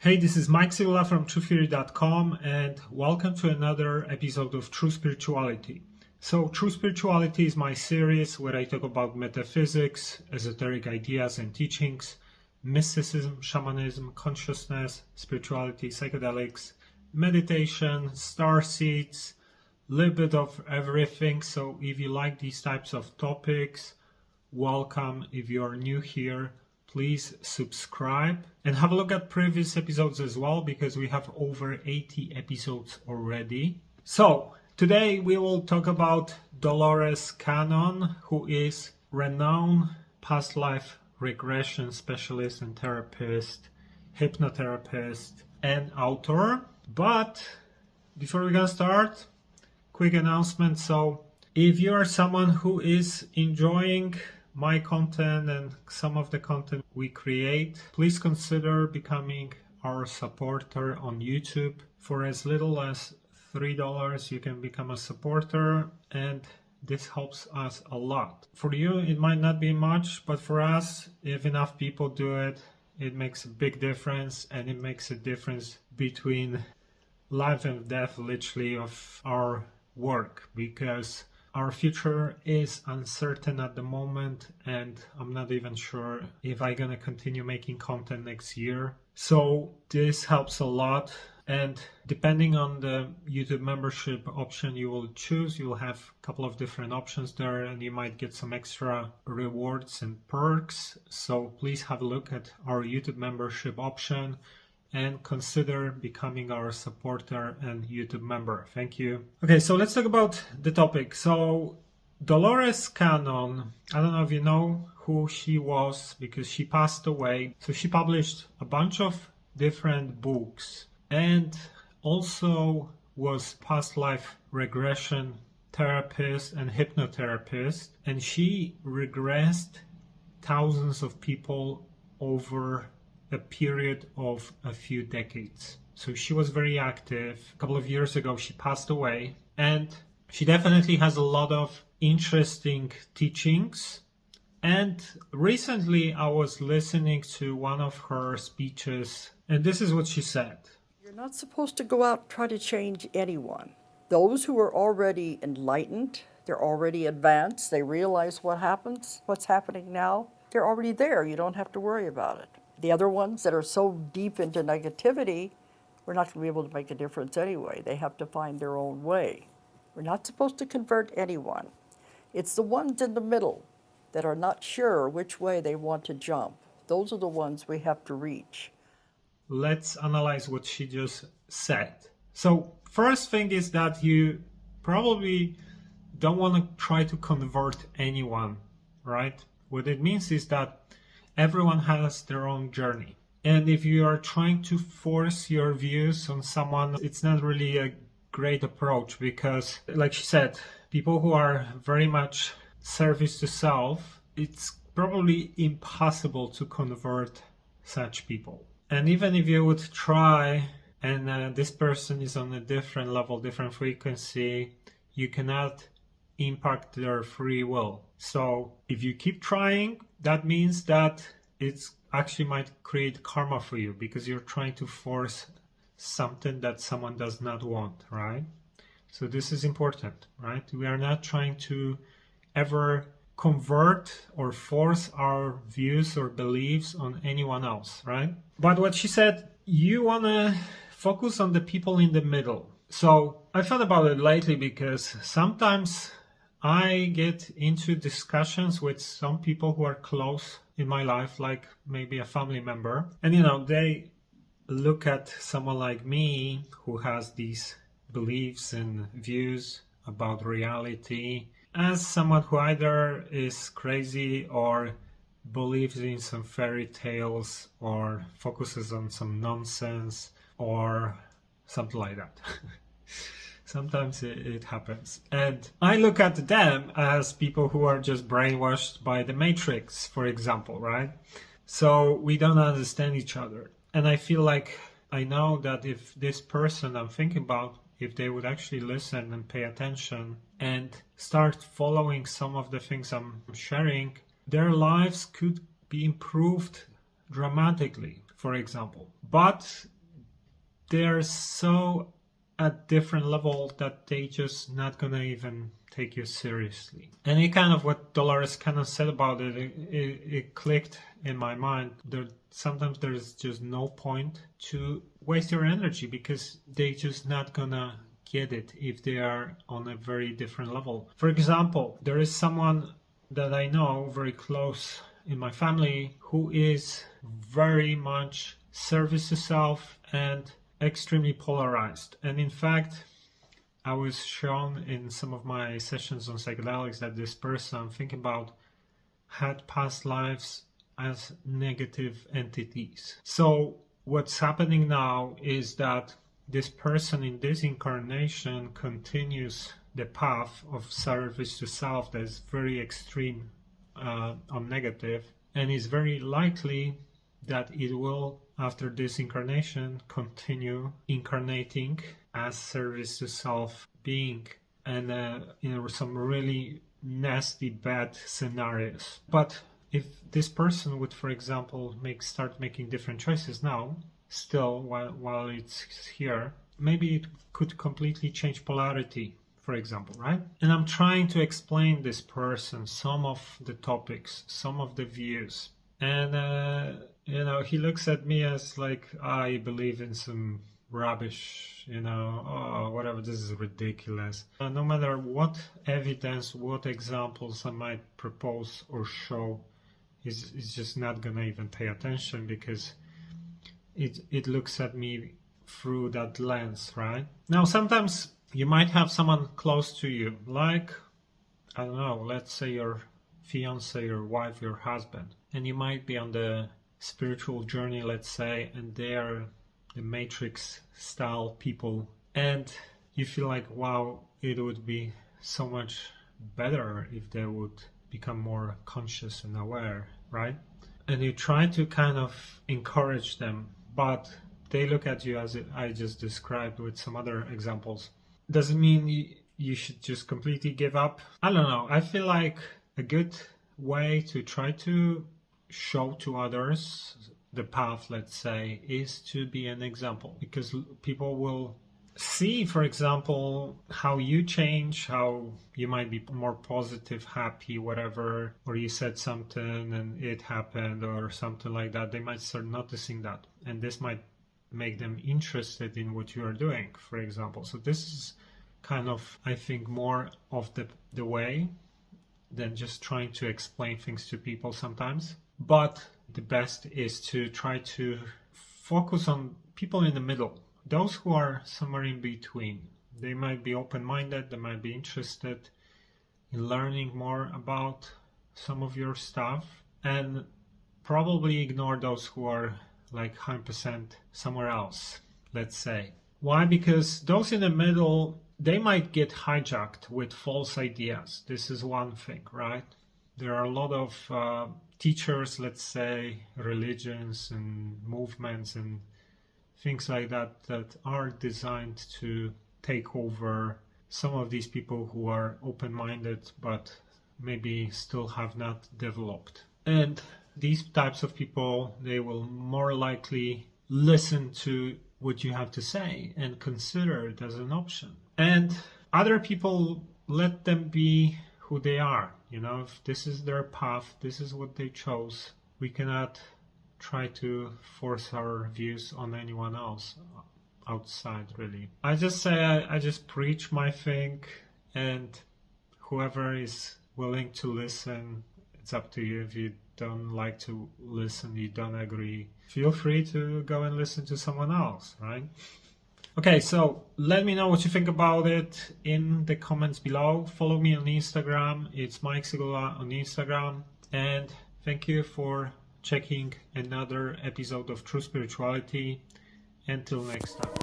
Hey, this is Mike Sibula from TruthTheory.com and welcome to another episode of True Spirituality. So, True Spirituality is my series where I talk about metaphysics, esoteric ideas and teachings, mysticism, shamanism, consciousness, spirituality, psychedelics, meditation, star seeds, a little bit of everything. So, if you like these types of topics, welcome. If you are new here, please subscribe and have a look at previous episodes as well, because we have over 80 episodes already. So today we will talk about Dolores Cannon, who is renowned past life regression specialist and therapist, hypnotherapist and author. But before we gonna start, quick announcement. So if you are someone who is enjoying my content and some of the content we create, please consider becoming our supporter on YouTube. For as little as $3 you can become a supporter, and this helps us a lot. For you it might not be much, but for us, if enough people do it, it makes a big difference, and it makes a difference between life and death, literally, of our work, because our future is uncertain at the moment, and I'm not even sure if I'm gonna continue making content next year. So this helps a lot, and depending on the YouTube membership option you will choose, you'll have a couple of different options there, and you might get some extra rewards and perks. So please have a look at our YouTube membership option and consider becoming our supporter and YouTube member. Thank you. Okay, so let's talk about the topic. So Dolores Cannon, I don't know if you know who she was because she passed away. So she published a bunch of different books and also was past life regression therapist and hypnotherapist. And she regressed thousands of people over a period of a few decades. So she was very active. A couple of years ago she passed away, and she definitely has a lot of interesting teachings. And recently I was listening to one of her speeches, and this is what she said. You're not supposed to go out and try to change anyone. Those who are already enlightened, they're already advanced, they realize what's happening now, they're already there. You don't have to worry about it. The other ones that are so deep into negativity, we're not going to be able to make a difference anyway. They have to find their own way. We're not supposed to convert anyone. It's the ones in the middle that are not sure which way they want to jump. Those are the ones we have to reach. Let's analyze what she just said. So first thing is that you probably don't want to try to convert anyone, right? What it means is that everyone has their own journey. And if you are trying to force your views on someone, it's not really a great approach, because, like she said, people who are very much service to self, it's probably impossible to convert such people. And even if you would try, and this person is on a different level, different frequency, you cannot impact their free will. So if you keep trying, that means that it's actually might create karma for you, because you're trying to force something that someone does not want, right? So this is important, right? We are not trying to ever convert or force our views or beliefs on anyone else, right? But what she said, you want to focus on the people in the middle. So I thought about it lately, because sometimes I get into discussions with some people who are close in my life, like maybe a family member. And, they look at someone like me who has these beliefs and views about reality as someone who either is crazy or believes in some fairy tales or focuses on some nonsense or something like that. Sometimes it happens. And I look at them as people who are just brainwashed by the Matrix, for example, right? So we don't understand each other. And I feel like I know that if this person I'm thinking about, if they would actually listen and pay attention and start following some of the things I'm sharing, their lives could be improved dramatically, for example. But they're so at different level that they just not gonna even take you seriously. And it kind of what Dolores Cannon said about it clicked in my mind. Sometimes there's just no point to waste your energy because they just not gonna get it if they are on a very different level. For example, there is someone that I know very close in my family who is very much service to self and extremely polarized. And in fact, I was shown in some of my sessions on psychedelics that this person I'm thinking about had past lives as negative entities. So what's happening now is that this person in this incarnation continues the path of service to self that is very extreme on negative, and is very likely that it will, after this incarnation, continue incarnating as service to self being, and some really nasty bad scenarios. But if this person would, for example, start making different choices now, still while it's here, maybe it could completely change polarity, for example, right? And I'm trying to explain this person some of the topics, some of the views, and he looks at me as like I believe in some rubbish, whatever, this is ridiculous. No matter what evidence, what examples I might propose or show, he's just not gonna even pay attention because it looks at me through that lens, right? Now, sometimes you might have someone close to you, like, I don't know, let's say your fiance, your wife, your husband, and you might be on the spiritual journey, let's say, and they are the Matrix style people, and you feel like, wow, it would be so much better if they would become more conscious and aware, right? And you try to kind of encourage them, but they look at you as I just described with some other examples. Doesn't mean you should just completely give up. I don't know. I feel like a good way to try to show to others the path, let's say, is to be an example, because people will see, for example, how you change, how you might be more positive, happy, whatever, or you said something and it happened or something like that. They might start noticing that, and this might make them interested in what you are doing, for example. So this is kind of, I think, more of the way than just trying to explain things to people sometimes. But the best is to try to focus on people in the middle, those who are somewhere in between. They might be open-minded, they might be interested in learning more about some of your stuff, and probably ignore those who are like 100% somewhere else, let's say. Why? Because those in the middle, they might get hijacked with false ideas. This is one thing, right? There are a lot of teachers, let's say, religions and movements and things like that that are designed to take over some of these people who are open-minded but maybe still have not developed. And these types of people, they will more likely listen to what you have to say and consider it as an option. And other people, let them be who they are. If this is their path, this is what they chose. We cannot try to force our views on anyone else outside, really. I just say I just preach my thing, and whoever is willing to listen, it's up to you. If you don't like to listen, you don't agree, feel free to go and listen to someone else, right? Okay, so let me know what you think about it in the comments below. Follow me on Instagram. It's Mike Sigula on Instagram. And thank you for checking another episode of True Spirituality. Until next time.